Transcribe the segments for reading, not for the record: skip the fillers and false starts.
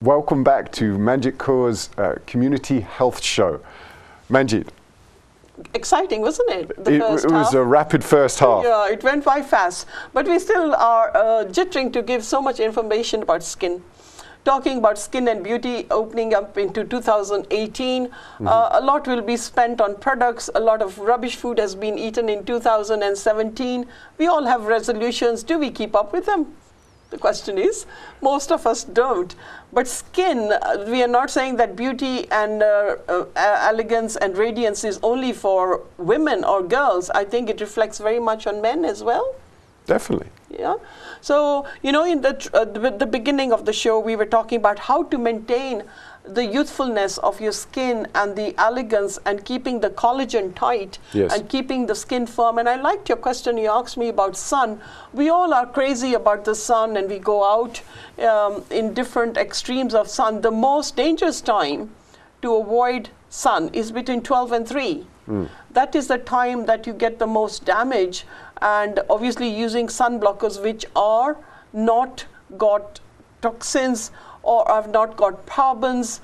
Welcome back to Manjit Kaur's Community Health Show. Manjit. Exciting, wasn't it? It was a rapid first half. Yeah, it went by fast. But we still are jittering to give so much information about skin. Talking about skin and beauty opening up into 2018. A lot will be spent on products. A lot of rubbish food has been eaten in 2017. We all have resolutions. Do we keep up with them? The question is, most of us don't. But skin, we are not saying that beauty and elegance and radiance is only for women or girls. I think it reflects very much on men as well. Definitely. Yeah. So, you know, in the beginning of the show, we were talking about how to maintain the youthfulness of your skin and the elegance and keeping the collagen tight. Yes. And keeping the skin firm. And I liked your question you asked me about sun. We all are crazy about the sun and we go out in different extremes of sun. The most dangerous time to avoid sun is between 12 and 3. That is the time that you get the most damage, and obviously using sun blockers which are not got toxins or have not got parabens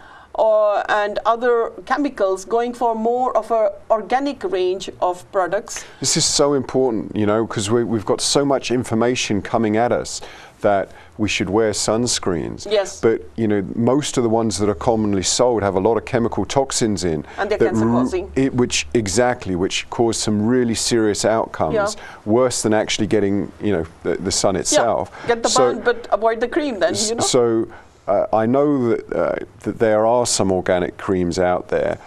and other chemicals, going for more of an organic range of products. This is so important, you know, because we've got so much information coming at us that we should wear sunscreens. Yes. But, you know, most of the ones that are commonly sold have a lot of chemical toxins in. And they're cancer-causing. Which cause some really serious outcomes, worse than actually getting, you know, the sun itself. Yeah. Get the burn, but avoid the cream then, you know. So I know that, that there are some organic creams out there.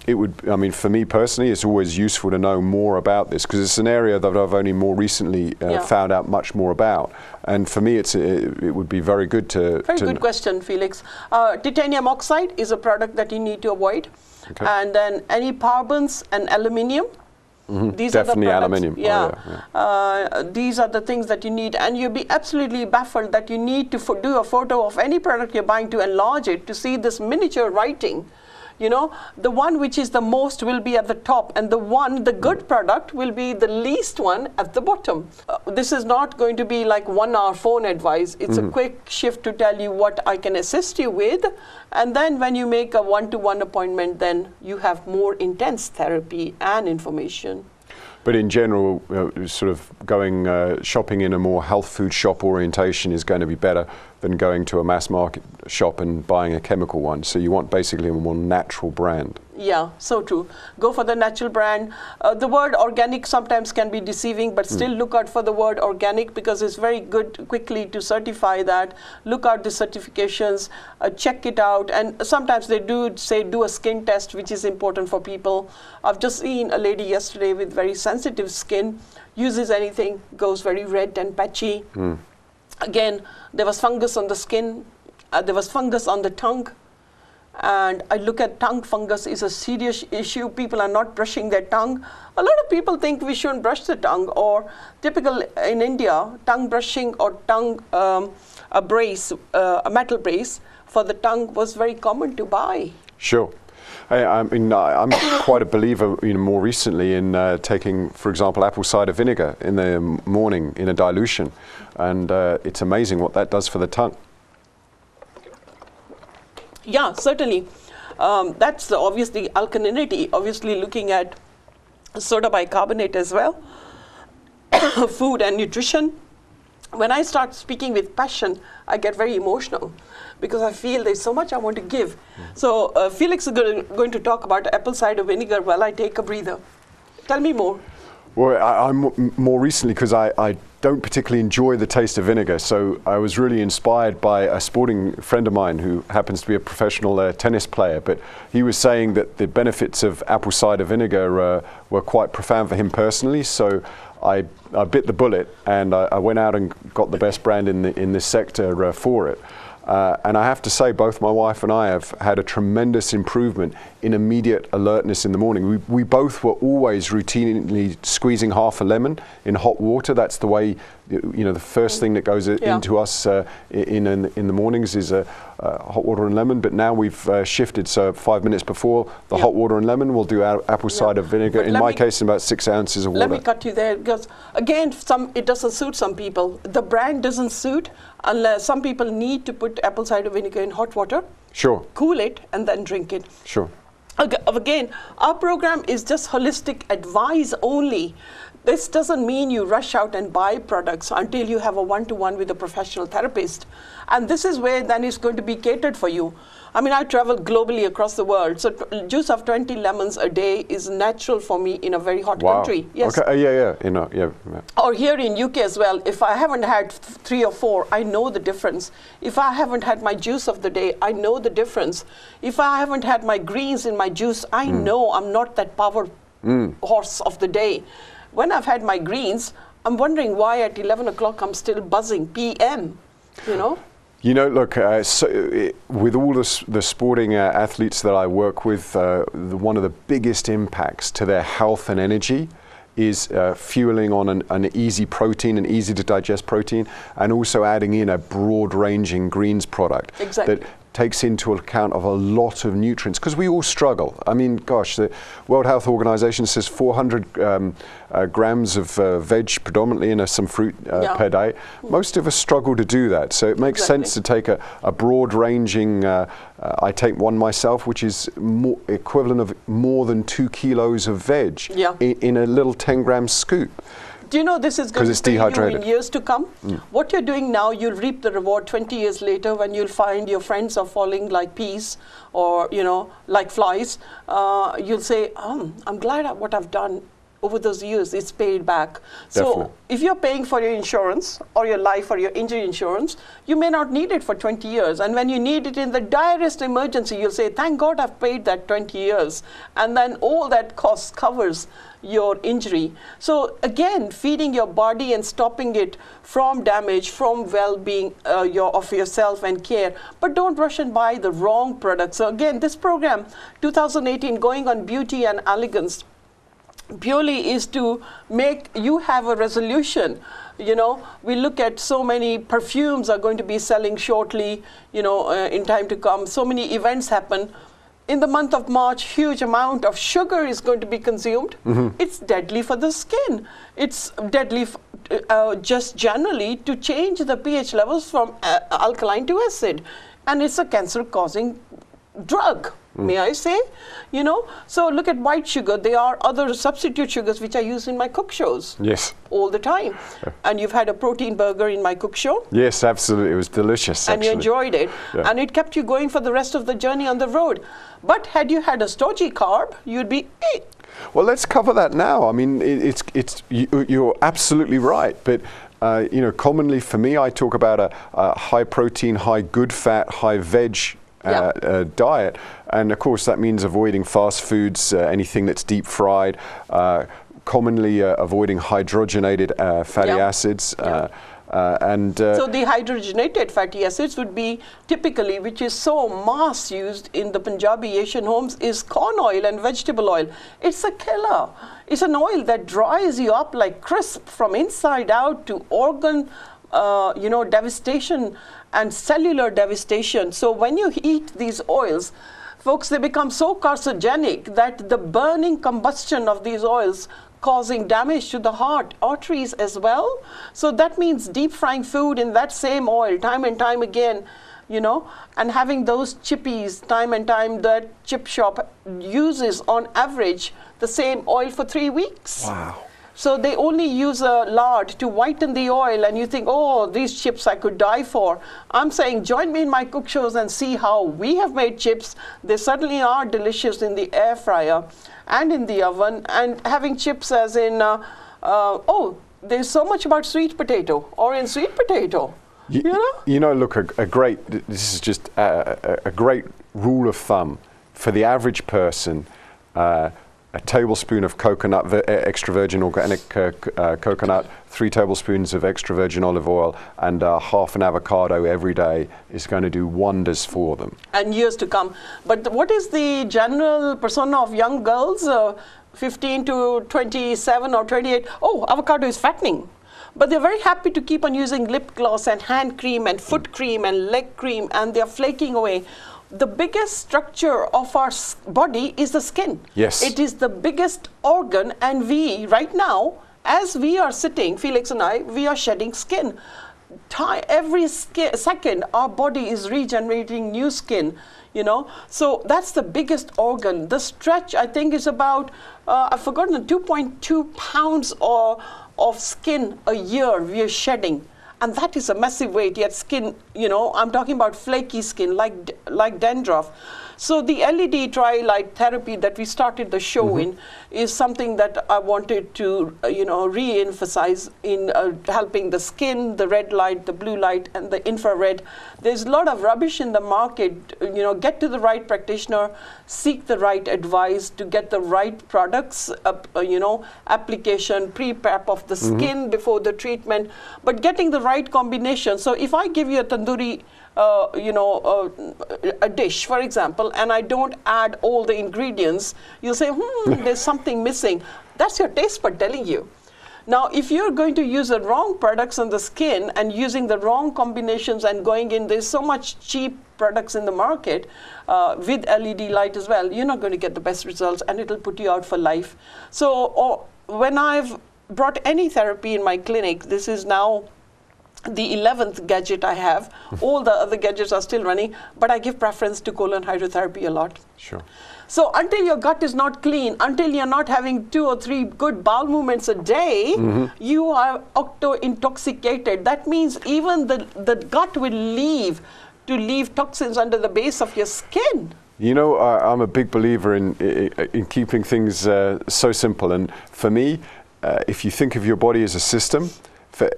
It would, I mean, for me personally, it's always useful to know more about this because it's an area that I've only more recently found out much more about. And for me, it would be very good to... Very good question, Felix. Titanium oxide is a product that you need to avoid. Okay. And then any parabens and aluminium. These Definitely are the products, aluminium. These are the things that you need, and you'll be absolutely baffled that you need to do a photo of any product you're buying to enlarge it to see this miniature writing. You know, the one which is the most will be at the top, and the good product will be the least one at the bottom. This is not going to be like 1 hour phone advice. It's a quick shift to tell you what I can assist you with. And then when you make a one-to-one appointment, then you have more intense therapy and information. But in general, sort of going shopping in a more health food shop orientation is going to be better than going to a mass market shop and buying a chemical one. So you want basically a more natural brand. Yeah, so true. Go for the natural brand. The word organic sometimes can be deceiving, but still look out for the word organic because it's very good quickly to certify that. Look out the certifications, check it out. And sometimes they do say do a skin test, which is important for people. I've just seen a lady yesterday with very sensitive skin, uses anything, goes very red and patchy. Again, there was fungus on the skin, there was fungus on the tongue. And I look at tongue fungus is a serious issue. People are not brushing their tongue. A lot of people think we shouldn't brush the tongue, or typical in India, tongue brushing or tongue a brace, a metal brace for the tongue was very common to buy. Sure. I mean, I'm quite a believer, you know, more recently in taking, for example, apple cider vinegar in the morning in a dilution. And it's amazing what that does for the tongue. Yeah, certainly. That's obviously alkalinity, obviously looking at soda bicarbonate as well, food and nutrition. When I start speaking with passion, I get very emotional because I feel there's so much I want to give. So Felix is going to talk about apple cider vinegar while I take a breather. Tell me more. Well, I'm more recently because I don't particularly enjoy the taste of vinegar. So I was really inspired by a sporting friend of mine who happens to be a professional tennis player. But he was saying that the benefits of apple cider vinegar were quite profound for him personally. So I bit the bullet and I went out and got the best brand in this sector for it. And I have to say, both my wife and I have had a tremendous improvement in immediate alertness in the morning. We both were always routinely squeezing half a lemon in hot water. That's the way you know, the first thing that goes into us in the mornings is hot water and lemon, but now we've shifted, so 5 minutes before the hot water and lemon, we'll do our apple cider vinegar, in my case, in about 6 ounces of water. Let me cut you there, because again, it doesn't suit some people. The brand doesn't suit, unless some people need to put apple cider vinegar in hot water, sure, cool it, and then drink it. Sure. Again, our program is just holistic advice only. This doesn't mean you rush out and buy products until you have a one-to-one with a professional therapist. And this is where then it's going to be catered for you. I mean, I travel globally across the world, so juice of 20 lemons a day is natural for me in a very hot country. Yes. Okay. Yeah. Or here in UK as well, if I haven't had 3 or 4, I know the difference. If I haven't had my juice of the day, I know the difference. If I haven't had my greens in my juice, I know I'm not that power horse of the day. When I've had my greens, I'm wondering why at 11 o'clock I'm still buzzing, PM, you know? You know, look, with all the sporting athletes that I work with, one of the biggest impacts to their health and energy is fueling on an easy protein, an easy to digest protein, and also adding in a broad ranging greens product that takes into account of a lot of nutrients, because we all struggle. I mean, gosh, the World Health Organization says 400 grams of veg predominantly and some fruit per day. Most of us struggle to do that, so it makes sense to take a broad ranging, I take one myself, which is equivalent of more than 2 kilos of veg in a little 10-gram scoop. Do you know this is going to pay you in years to come? What you're doing now, you'll reap the reward 20 years later when you'll find your friends are falling like peas or, you know, like flies. You'll say, I'm glad what I've done over those years, it's paid back. Definitely. So if you're paying for your insurance or your life or your injury insurance, you may not need it for 20 years. And when you need it in the direst emergency, you'll say, thank God I've paid that 20 years. And then all that cost covers your injury. So again, feeding your body and stopping it from damage, from well-being of yourself and care. But don't rush and buy the wrong products. So again, this program, 2018, going on beauty and elegance, purely is to make you have a resolution. You know, we look at so many perfumes are going to be selling shortly, you know, in time to come. So many events happen. In the month of March, huge amount of sugar is going to be consumed. It's deadly for the skin. It's deadly just generally to change the pH levels from alkaline to acid. And it's a cancer-causing drug, may I say, you know. So look at white sugar. There are other substitute sugars which I use in my cook shows. Yes. All the time. And you've had a protein burger in my cook show. Yes, absolutely. It was delicious, and you enjoyed it. And it kept you going for the rest of the journey on the road. But had you had a stodgy carb, you'd be Well, let's cover that now. I mean, you're absolutely right. But you know, commonly for me, I talk about a high protein, high good fat, high veg diet, and of course that means avoiding fast foods, anything that's deep fried, commonly avoiding hydrogenated fatty acids. So the hydrogenated fatty acids would be typically, which is so mass used in the Punjabi Asian homes, is corn oil and vegetable oil. It's a killer. It's an oil that dries you up like crisp from inside out to organ you know, devastation and cellular devastation. So when you eat these oils, folks, they become so carcinogenic that the burning combustion of these oils causing damage to the heart, arteries as well. So that means deep frying food in that same oil time and time again, you know, and having those chippies time and time. That chip shop uses on average the same oil for 3 weeks. Wow. So they only use a lard to whiten the oil, and you think, oh, these chips I could die for. I'm saying join me in my cook shows and see how we have made chips. They certainly are delicious in the air fryer and in the oven. And having chips as in, oh, there's so much about sweet potato or in sweet potato. You know, look, this is just a great rule of thumb for the average person. A tablespoon of coconut, extra virgin organic coconut, 3 tablespoons of extra virgin olive oil, and half an avocado every day is going to do wonders for them. And years to come. But what is the general persona of young girls, 15 to 27 or 28? Oh, avocado is fattening. but they're very happy to keep on using lip gloss and hand cream and foot cream and leg cream, and they're flaking away. The biggest structure of our body is the skin. Yes. It is the biggest organ, and we, right now, as we are sitting, Felix and I, we are shedding skin. Every second, our body is regenerating new skin, you know. So that's the biggest organ. The stretch, I think, is about, I've forgotten, 2.2 pounds of skin a year we are shedding. And that is a massive weight, yet skin, you know, I'm talking about flaky skin, like dandruff. So the LED TRILIGHT therapy that we started the show in is something that I wanted to, you know, re-emphasize in helping the skin, the red light, the blue light, and the infrared. There's a lot of rubbish in the market. You know, get to the right practitioner, seek the right advice to get the right products, you know, application, pre-prep of the skin before the treatment, but getting the right combination. So if I give you a tandoori, you know, a dish, for example, and I don't add all the ingredients, you'll say, there's something missing. That's your taste bud telling you. Now, if you're going to use the wrong products on the skin and using the wrong combinations and going in, there's so much cheap products in the market with LED light as well, you're not going to get the best results, and it'll put you out for life. So when I've brought any therapy in my clinic, this is now the 11th gadget I have. All the other gadgets are still running, but I give preference to colon hydrotherapy a lot. Sure. So until your gut is not clean, until you're not having 2 or 3 good bowel movements a day, you are octo-intoxicated. That means even the gut will leave toxins under the base of your skin. You know, I'm a big believer in keeping things so simple. And for me, if you think of your body as a system,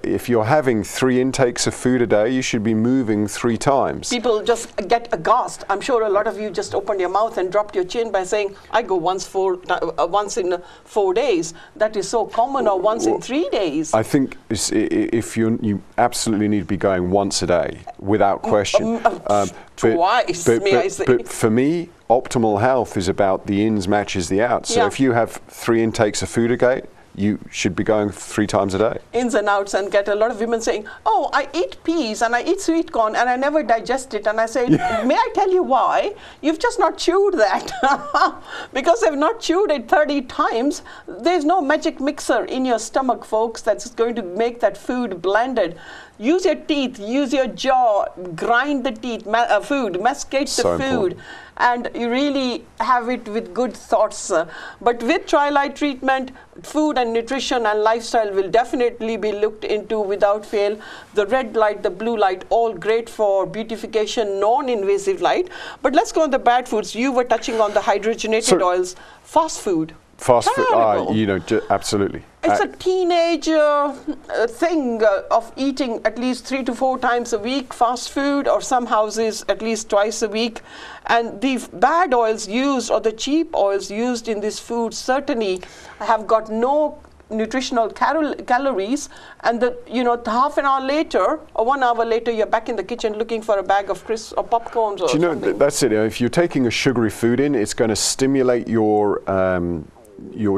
if you're having 3 intakes of food a day, you should be moving 3 times. People just get aghast. I'm sure a lot of you just opened your mouth and dropped your chin by saying, I go once in 4 days. That is so common, or once in 3 days. I think if you absolutely need to be going once a day, without question. Twice, may I say. But for me, optimal health is about the ins matches the outs. So if you have 3 intakes of food a day, you should be going 3 times a day. Ins and outs, and get a lot of women saying, oh, I eat peas and I eat sweet corn and I never digest it. And I say, may I tell you why? You've just not chewed that. Because they've not chewed it 30 times. There's no magic mixer in your stomach, folks, that's going to make that food blended. Use your teeth, use your jaw, grind the food, masticate the food, and you really have it with good thoughts. But with TRILIGHT treatment, food and nutrition and lifestyle will definitely be looked into without fail. The red light, the blue light, all great for beautification, non-invasive light. But let's go on the bad foods. You were touching on the hydrogenated oils. Fast food. Fast food, you know, absolutely. It's a teenage thing of eating at least 3 to 4 times a week fast food, or some houses at least twice a week. And the bad oils used, or the cheap oils used in this food, certainly have got no nutritional calories, and half an hour later or 1 hour later, you're back in the kitchen looking for a bag of crisps or popcorns or something. Do you know, that's it. If you're taking a sugary food in, it's going to stimulate your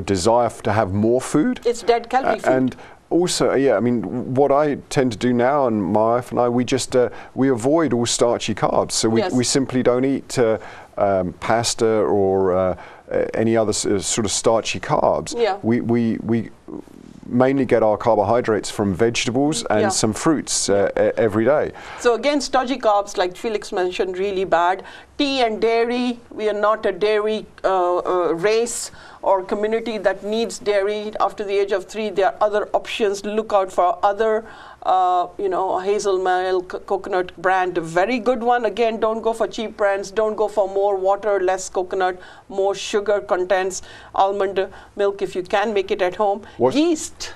desire to have more food. It's dead calorie food. And also, yeah, I mean, what I tend to do now, and my wife and I, we just we avoid all starchy carbs. So we simply don't eat pasta or any other sort of starchy carbs. Yeah. We mainly get our carbohydrates from vegetables and some fruits every day. So again, starchy carbs, like Felix mentioned, really bad. Tea and dairy, we are not a dairy race or community that needs dairy after the age of 3. There are other options. Look out for other, hazel milk, coconut brand, a very good one. Again, don't go for cheap brands. Don't go for more water, less coconut, more sugar contents. Almond milk, if you can make it at home. Yeast.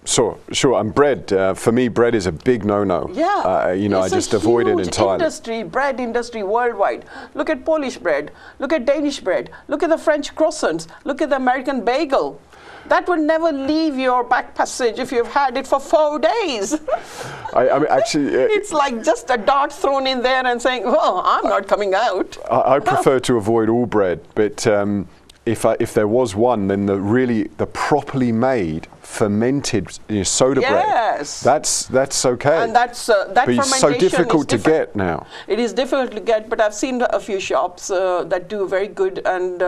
Sure. And bread, for me, bread is a big no-no. Yeah. I just avoid it entirely. Bread industry worldwide. Look at Polish bread. Look at Danish bread. Look at the French croissants. Look at the American bagel. That would never leave your back passage if you've had it for 4 days. I mean, actually, it's like just a dart thrown in there and saying, "Well, I'm not coming out." I prefer to avoid all bread, but if there was one, then the properly made fermented soda bread. That's okay. And that but fermentation it's so difficult to different. get now. It is difficult to get, but I've seen a few shops that do very good, and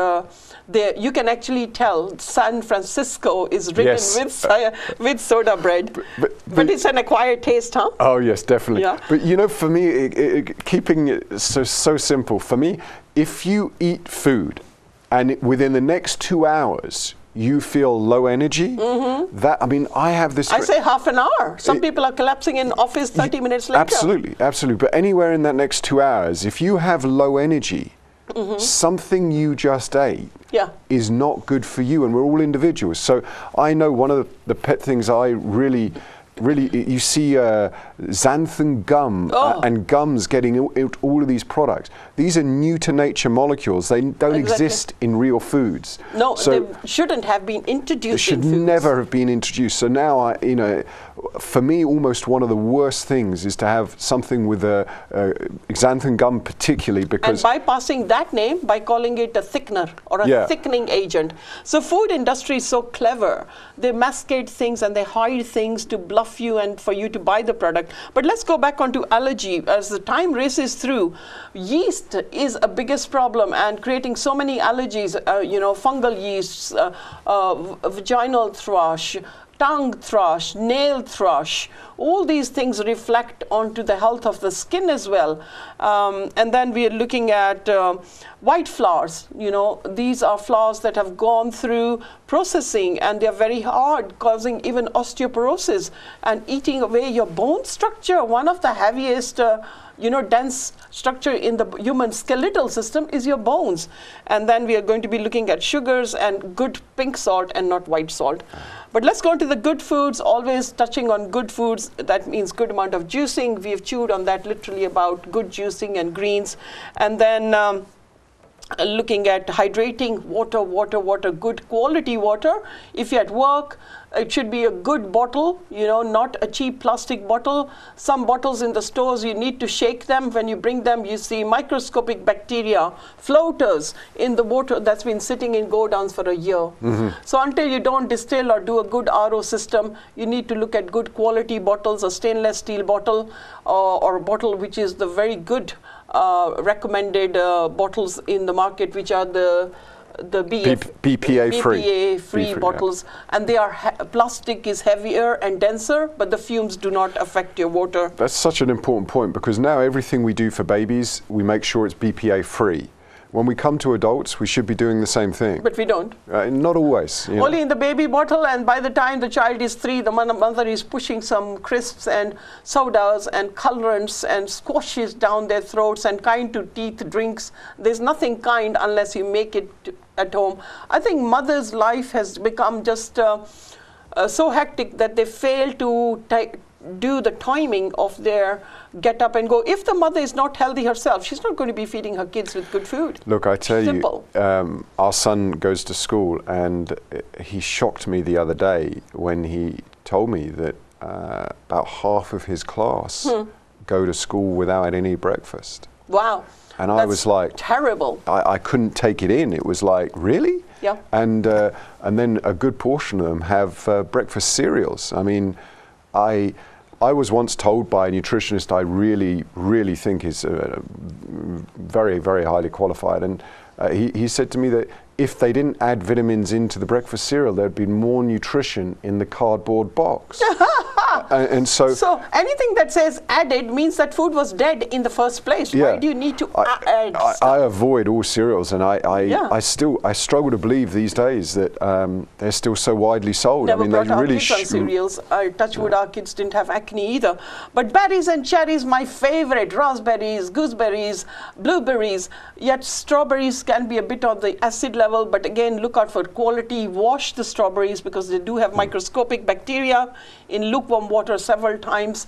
you can actually tell San Francisco is written with soda bread. But it's an acquired taste, huh? Oh yes, definitely. Yeah. But for me, keeping it so simple. For me, if you eat food, and within the next 2 hours you feel low energy, I have this. I say half an hour. Some people are collapsing in office 30 minutes later. Absolutely. But anywhere in that next 2 hours, if you have low energy, something you just ate is not good for you, and we're all individuals. So I know one of the pet things I really, you see xanthan gum and gums getting all of these products. These are new to nature molecules. They don't exist in real foods. No, so they shouldn't have been introduced. They should never have been introduced. So now, for me, almost one of the worst things is to have something with xanthan gum particularly, because... And bypassing that name by calling it a thickener or a thickening agent. So food industry is so clever. They masquerade things and they hide things to bluff you and for you to buy the product. But let's go back onto allergy. As the time races through, yeast is a biggest problem and creating so many allergies, fungal yeasts, vaginal thrush, tongue thrush, nail thrush, all these things reflect onto the health of the skin as well. And then we are looking at white flowers. These are flowers that have gone through processing and they're very hard, causing even osteoporosis and eating away your bone structure. One of the heaviest dense structure in the human skeletal system is your bones. And then we are going to be looking at sugars and good pink salt and not white salt. But let's go to the good foods, always touching on good foods. That means good amount of juicing. We've chewed on that literally about good juicing and greens. And then looking at hydrating, water, good quality water. If you're at work, it should be a good bottle, not a cheap plastic bottle. Some bottles in the stores, you need to shake them. When you bring them, you see microscopic bacteria, floaters in the water that's been sitting in go-downs for a year. So until you don't distill or do a good RO system, you need to look at good quality bottles, a stainless steel bottle or a bottle which is the very good recommended bottles in the market, which are the BPA-free bottles, and they are plastic is heavier and denser, but the fumes do not affect your water. That's such an important point, because now everything we do for babies, we make sure it's BPA-free. When we come to adults, we should be doing the same thing. But we don't. Not always. Only in the baby bottle, and by the time the child is 3, the mother is pushing some crisps and sodas and colorants and squashes down their throats and kind to teeth drinks. There's nothing kind unless you make it at home. I think mother's life has become just so hectic that they fail to do the timing of their get up and go. If the mother is not healthy herself, she's not going to be feeding her kids with good food. Look, I tell you, our son goes to school, and he shocked me the other day when he told me that about half of his class go to school without any breakfast. Wow. And I was like, terrible. I couldn't take it in. It was like, really? Yeah. And then a good portion of them have breakfast cereals. I mean, I was once told by a nutritionist I really think is very, very highly qualified, and he said to me that if they didn't add vitamins into the breakfast cereal, there'd be more nutrition in the cardboard box. And so anything that says added means that food was dead in the first place. Yeah, why do you need to add stuff? I avoid all cereals, and I struggle to believe these days that they're still so widely sold. Never I mean, brought they our really kids on cereals. Touch wood, our kids didn't have acne either. But berries and cherries, my favorite. Raspberries, gooseberries, blueberries. Yet strawberries can be a bit on the acid level, but again, look out for quality. Wash the strawberries because they do have microscopic bacteria in lukewarm water several times.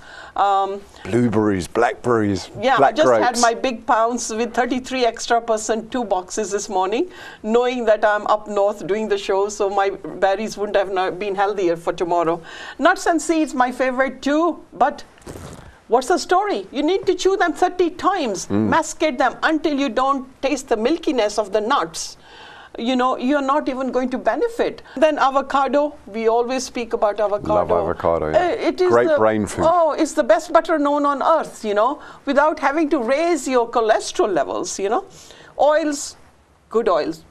Blueberries, blackberries, yeah, black I just grapes. had my big pounds with 33 extra %, 2 boxes this morning, knowing that I'm up north doing the show, so my berries wouldn't have been healthier for tomorrow. Nuts and seeds, my favorite too, but what's the story? You need to chew them 30 times, masticate them until you don't taste the milkiness of the nuts. you know, you're not even going to benefit. Then avocado, we always speak about avocado. Love avocado, yeah. It is great brain food. Oh, it's the best butter known on earth, you know, without having to raise your cholesterol levels, you know. Oils, good oils,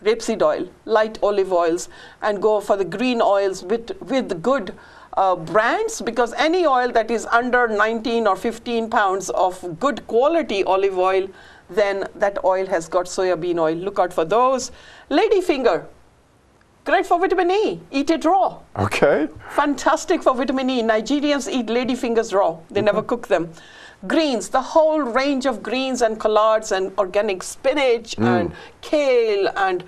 rapeseed oil, light olive oils, and go for the green oils with good brands, because any oil that is under 19 or 15 pounds of good quality olive oil, then that oil has got soya bean oil. Look out for those. Ladyfinger, great for vitamin E. Eat it raw. Okay. Fantastic for vitamin E. Nigerians eat ladyfingers raw. They never cook them. Greens, the whole range of greens and collards and organic spinach and kale and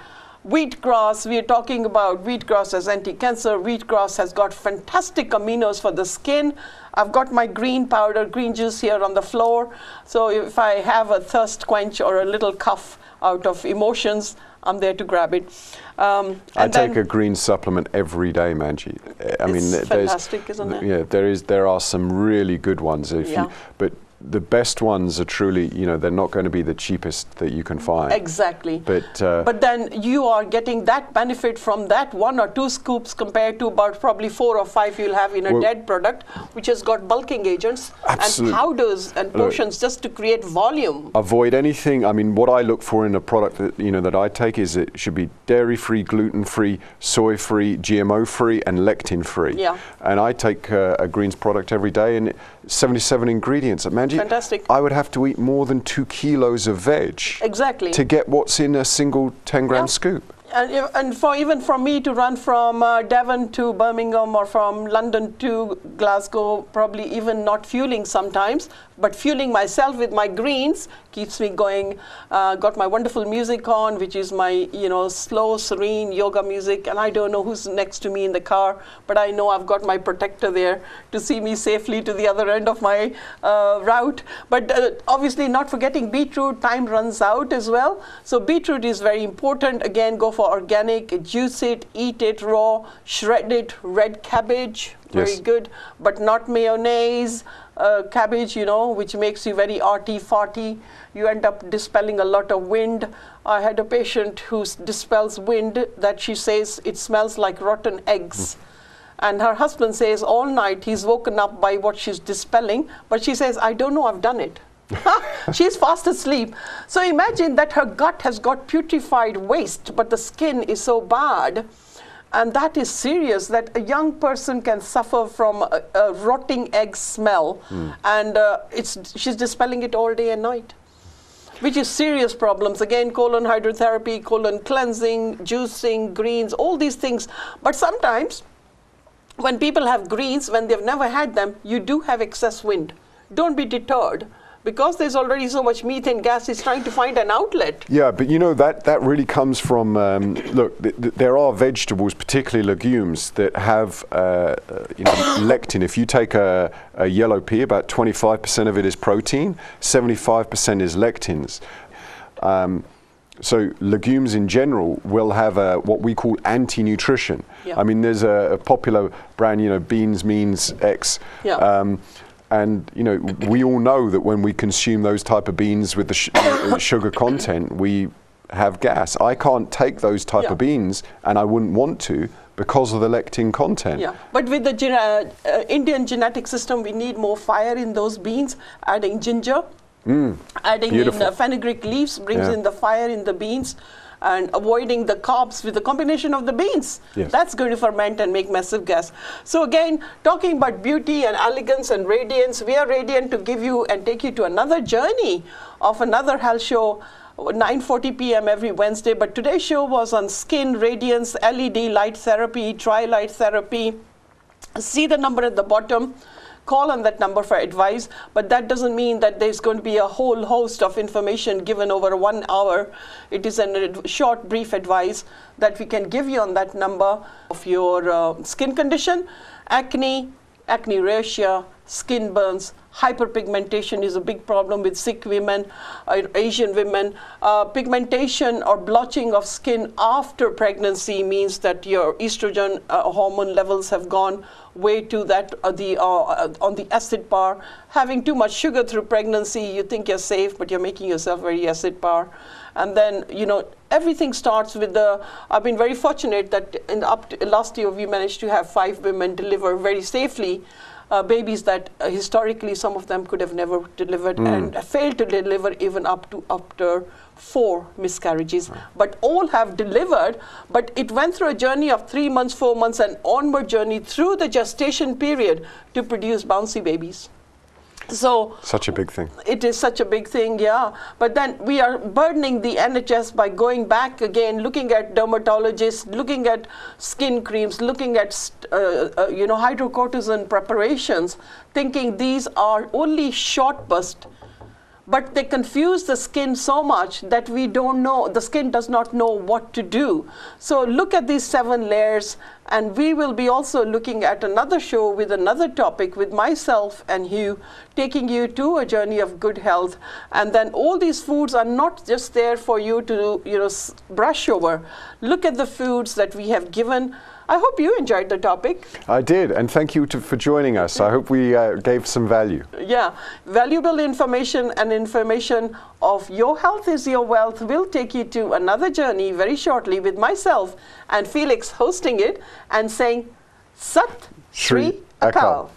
wheatgrass. We are talking about wheatgrass as anti-cancer. Wheatgrass has got fantastic aminos for the skin. I've got my green powder, green juice here on the floor. So if I have a thirst quench or a little cough out of emotions, I'm there to grab it. I take a green supplement every day, Manji. I mean, it's fantastic, isn't it? Yeah, there are some really good ones. But the best ones are truly, you know, they're not going to be the cheapest that you can find. Exactly. But then you are getting that benefit from that 1 or 2 scoops compared to about probably 4 or 5 you'll have in a dead product, which has got bulking agents and powders and potions just to create volume. Avoid anything. I mean, what I look for in a product that, you know, that I take is it should be dairy-free, gluten-free, soy-free, GMO-free, and lectin-free. Yeah. And I take a greens product every day, and 77 ingredients. Manji, fantastic. I would have to eat more than 2 kilos of veg. Exactly. To get what's in a single 10-gram scoop. And for even for me to run from Devon to Birmingham or from London to Glasgow, probably even not fueling sometimes, but fueling myself with my greens keeps me going. Got my wonderful music on, which is my, you know, slow, serene yoga music, and I don't know who's next to me in the car, but I know I've got my protector there to see me safely to the other end of my route. But obviously not forgetting beetroot, time runs out as well. So beetroot is very important. Again, go for organic, juice it, eat it raw, shred it, red cabbage, very good, but not mayonnaise. Cabbage, you know, which makes you very arty, farty. You end up dispelling a lot of wind. I had a patient who dispels wind that she says it smells like rotten eggs. And her husband says all night he's woken up by what she's dispelling, but she says, I don't know, I've done it. She's fast asleep. So imagine that her gut has got putrefied waste, but the skin is so bad. And that is serious, that a young person can suffer from a rotting egg smell, and she's dispelling it all day and night, which is serious problems. Again, colon hydrotherapy, colon cleansing, juicing, greens, all these things. But sometimes when people have greens, when they've never had them, you do have excess wind. Don't be deterred. Because there's already so much methane gas, it's trying to find an outlet. Yeah, but you know, that really comes from, look, there are vegetables, particularly legumes, that have you know, lectin. If you take a yellow pea, about 25% of it is protein, 75% is lectins. So legumes in general will have what we call anti-nutrition. Yeah. I mean, there's a popular brand, you know, Beans Means X. Yeah. And you know, we all know that when we consume those type of beans with the sugar content, we have gas. I can't take those type of beans, and I wouldn't want to because of the lectin content. Yeah, but with the Indian genetic system, we need more fire in those beans. Adding ginger, adding in fenugreek leaves brings in the fire in the beans. And avoiding the carbs with the combination of the beans. Yes. That's going to ferment and make massive gas. So again, talking about beauty and elegance and radiance, we are radiant to give you and take you to another journey of another health show, 9:40 p.m. every Wednesday. But today's show was on skin, radiance, LED light therapy, TRILIGHT therapy. See the number at the bottom. Call on that number for advice, but that doesn't mean that there's going to be a whole host of information given over 1 hour. It is a short, brief advice that we can give you on that number of your skin condition, acne, acne rosacea, skin burns. Hyperpigmentation is a big problem with Sikh women, Asian women. Pigmentation or blotching of skin after pregnancy means that your estrogen hormone levels have gone way to that on the acid bar. Having too much sugar through pregnancy, you think you're safe, but you're making yourself very acid bar. And then, you know, everything starts with the, I've been very fortunate that last year we managed to have 5 women deliver very safely. Babies that historically some of them could have never delivered and failed to deliver even up to after 4 miscarriages. But all have delivered, but it went through a journey of 3 months, 4 months, and onward journey through the gestation period to produce bouncy babies. So such a big thing. It is such a big thing, yeah. But then we are burdening the NHS by going back again, looking at dermatologists, looking at skin creams, looking at you know, hydrocortisone preparations, thinking these are only short burst. But they confuse the skin so much that we don't know, the skin does not know what to do. So look at these 7 layers, and we will be also looking at another show with another topic with myself and Hugh, taking you to a journey of good health. And then all these foods are not just there for you to, you know, brush over. Look at the foods that we have given. I hope you enjoyed the topic. I did, and thank you for joining us. I hope we gave some value. Yeah, valuable information and information of your health is your wealth will take you to another journey very shortly with myself and Felix hosting it and saying Sat Sri Akal.